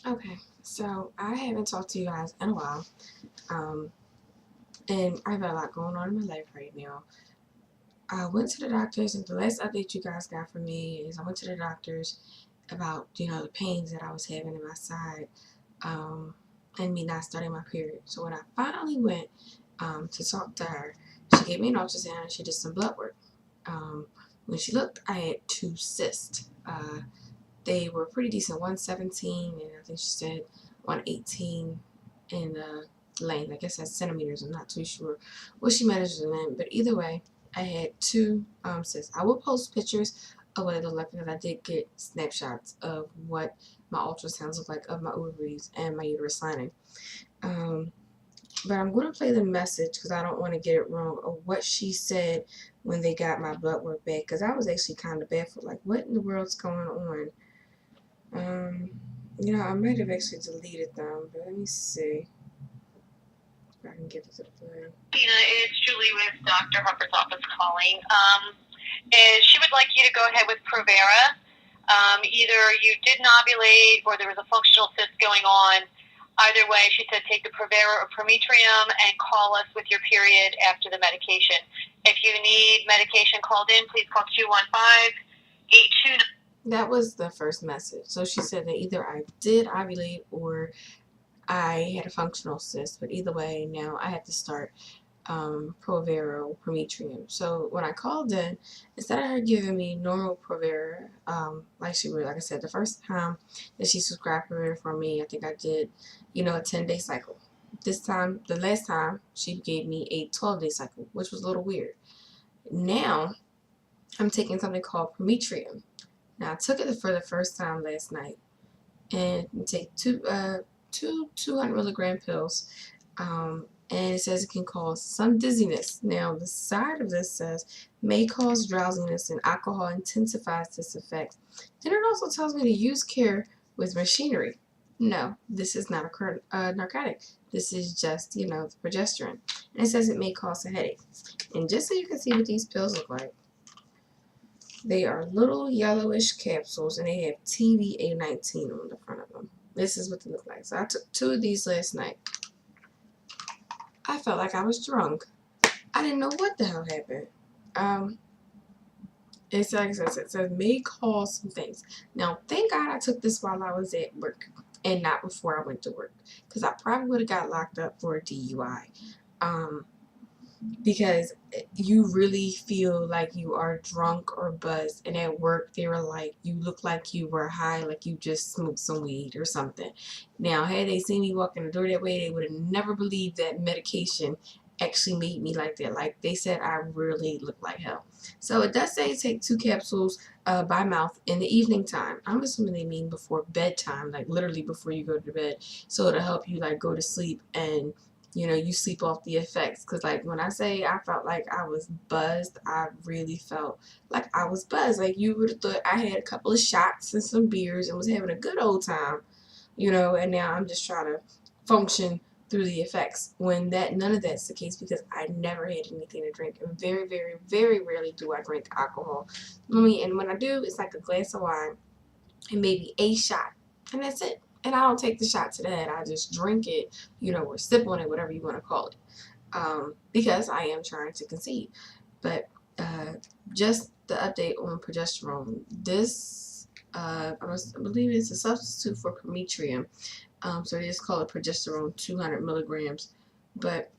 Okay, so I haven't talked to you guys in a while, um, and I've got a lot going on in my life right now. I went to the doctors, and the last update you guys got from me is I went to the doctors about, the pains that I was having in my side, um, and me not starting my period. So when I finally went to talk to her, she gave me an ultrasound and she did some blood work. Um, when she looked, I had two cysts. They were pretty decent, 117, and I think she said 118 in length. I guess that's centimeters. I'm not too sure what she measures in length, but either way, I had two cysts. I will post pictures of what it looked like because I did get snapshots of what my ultrasounds look like of my ovaries and my uterus lining. Um, but I'm going to play the message because I don't want to get it wrong of what she said when they got my blood work back, because I was actually kind of baffled, like, what in the world's going on? Um, I might have actually deleted them, but let me see if I can get it to play. Tina, it's Julie with Dr. Harper's office calling. She would like you to go ahead with Provera. Either you didn't ovulate or there was a functional cyst going on. Either way, she said take the Provera or Prometrium and call us with your period after the medication. If you need medication called in, please call 215-829. That was the first message. So she said that either I did ovulate or I had a functional cyst, but either way, now I have to start Provera or Prometrium. So when I called in, instead of her giving me normal Provera, like she would, like I said, the first time that she subscribed Provera for me, I think I did, a 10-day cycle. This time, the last time, she gave me a 12-day cycle, which was a little weird. Now, I'm taking something called Prometrium. Now, I took it for the first time last night, and you take two 200 milligram pills, and it says it can cause some dizziness. Now, the side of this says may cause drowsiness and alcohol intensifies this effect. Then it also tells me to use care with machinery. No, this is not a narcotic. This is just, the progesterone. And it says it may cause a headache. And just so you can see what these pills look like, they are little yellowish capsules, and they have TVA19 on the front of them. This is what they look like. So I took two of these last night. I felt like I was drunk. I didn't know what the hell happened. It says may cause some things. Now, thank God I took this while I was at work and not before I went to work, because I probably would have got locked up for a DUI. Because you really feel like you are drunk or buzzed, and at work they were like, you look like you were high, like you just smoked some weed or something. Now, had they seen me walk in the door that way, they would have never believed that medication actually made me like that. Like, they said I really look like hell. So it does say take 2 capsules by mouth in the evening time. I'm assuming they mean before bedtime, like literally before you go to bed, so it'll help you like go to sleep and you sleep off the effects. Because like when I say I felt like I was buzzed, I really felt like I was buzzed. Like you would have thought I had a couple of shots and some beers and was having a good old time, and now I'm just trying to function through the effects, when none of that's the case, because I never had anything to drink, and very, very, very rarely do I drink alcohol. And when I do, it's like a glass of wine and maybe a shot, and that's it. And I don't take the shot to the head. I just drink it, or sip on it, whatever you want to call it, because I am trying to conceive. But just the update on progesterone. This, I believe it's a substitute for Prometrium. So they just call it progesterone 200 milligrams. But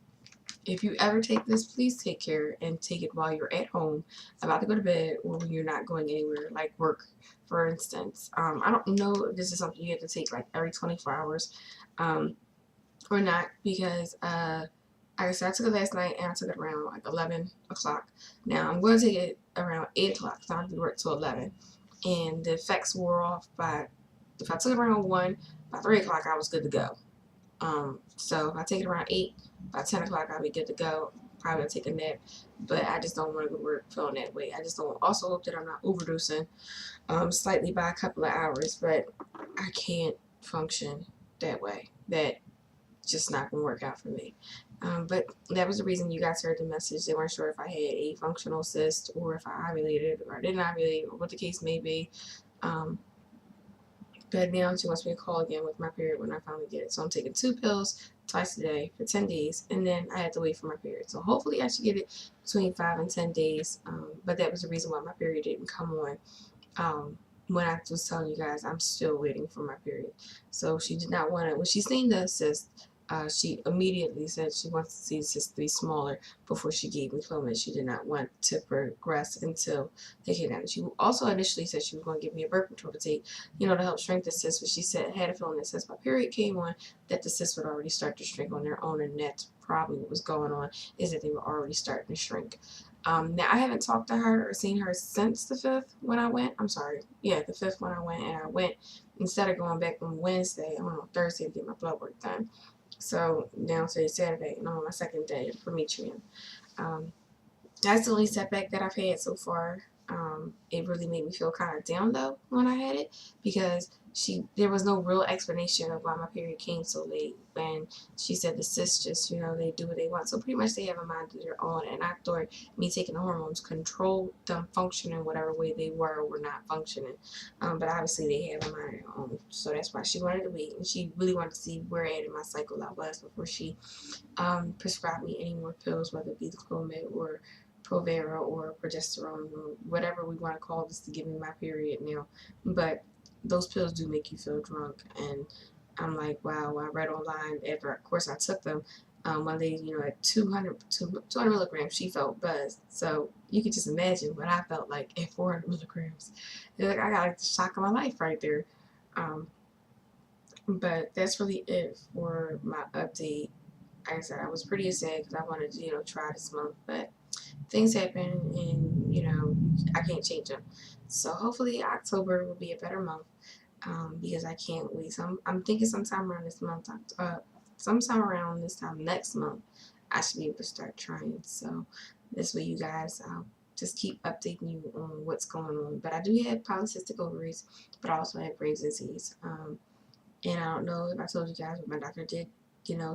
if you ever take this, please take care and take it while you're at home, about to go to bed, or when you're not going anywhere, like work, for instance. I don't know if this is something you have to take like every 24 hours or not, because like I said, I took it last night and I took it around like 11 o'clock. Now I'm going to take it around 8 o'clock, so I have to work till 11. And the effects wore off if I took it around 1, by 3 o'clock I was good to go. So if I take it around 8, by 10 o'clock I'll be good to go. Probably gonna take a nap, but I just don't want to go to work feeling that way. I just don't. Also hope that I'm not overdosing, slightly by a couple of hours, but I can't function that way. That just not gonna work out for me. But that was the reason you guys heard the message. They weren't sure if I had a functional cyst or if I ovulated or I didn't ovulate or what the case may be. But now she wants me to call again with my period when I finally get it. So I'm taking 2 pills twice a day for 10 days, and then I have to wait for my period. So hopefully I should get it between 5 and 10 days. But that was the reason why my period didn't come on. Um, when I was telling you guys, I'm still waiting for my period. So she did not want to, when she seen the cyst, she immediately said she wants to see the cyst to be smaller before she gave me Clomid. She did not want to progress until they came down. She also initially said she was going to give me a birth control to take, to help shrink the cyst, but she said, had a feeling that since my period came on, that the cyst would already start to shrink on their own, and that's probably what was going on, is that they were already starting to shrink. Now, I haven't talked to her or seen her since the 5th when I went. I'm sorry. Yeah, the 5th when I went. And I went, instead of going back on Wednesday, I went on Thursday to get my blood work done. So now today's Saturday, and I'm on my second day for Metrium. Um, that's the only setback that I've had so far. It really made me feel kind of down though when I had it, because there was no real explanation of why my period came so late. When she said the cysts just, they do what they want. So pretty much they have a mind of their own. And I thought me taking the hormones controlled them functioning whatever way they were or were not functioning. But obviously they have a mind of their own. So that's why she wanted to wait, and she really wanted to see where at in my cycle I was before she prescribe me any more pills, whether it be the Clomid or Provera or progesterone or whatever we want to call this to give me my period now. But those pills do make you feel drunk, and I'm like, wow. I read online after, of course, I took them. One lady, at 200 milligrams, she felt buzzed. So you can just imagine what I felt like at 400 milligrams. Like I got like the shock of my life right there. Um, but that's really it for my update. Like I said, I was pretty sad because I wanted to, try this month, but things happen, and I can't change them. So hopefully October will be a better month, because I can't wait. So I'm thinking sometime around this month, sometime around this time next month, I should be able to start trying. So this way, you guys, I'll just keep updating you on what's going on. But I do have polycystic ovaries, but I also have Graves' disease. And I don't know if I told you guys, but my doctor did,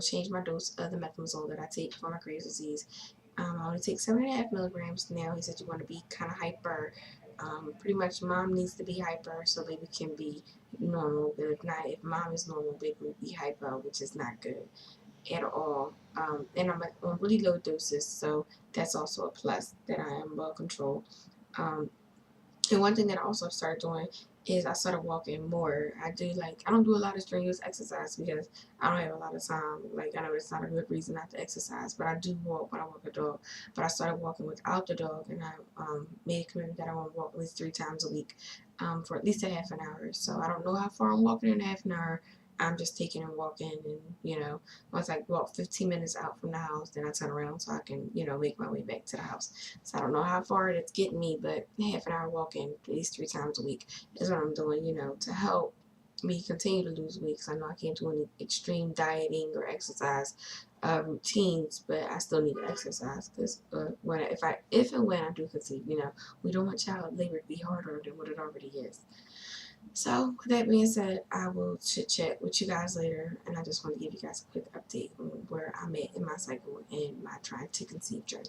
change my dose of the methimazole that I take for my Graves' disease. I only take 7.5 milligrams now. He said you want to be kind of hyper. Pretty much, mom needs to be hyper so baby can be normal. But if not, if mom is normal, baby will be hyper, which is not good at all. And I'm on really low doses, so that's also a plus that I am well controlled. Um, and one thing that I also started doing is I started walking more. I don't do a lot of strenuous exercise because I don't have a lot of time. Like, I know it's not a good reason not to exercise, but I do walk when I walk a dog. But I started walking without the dog, and I made a commitment that I want to walk at least 3 times a week, for at least a half an hour. So I don't know how far I'm walking in a half an hour. I'm just taking and walking, and once I walk 15 minutes out from the house, then I turn around so I can make my way back to the house. So I don't know how far it's getting me, but half an hour walking at least 3 times a week is what I'm doing, to help me continue to lose weight. Because I know I can't do any extreme dieting or exercise routines, but I still need to exercise. Because if and when I do conceive, we don't want child labor to be harder than what it already is. So, with that being said, I will chit chat with you guys later, and I just want to give you guys a quick update on where I'm at in my cycle and my trying to conceive journey.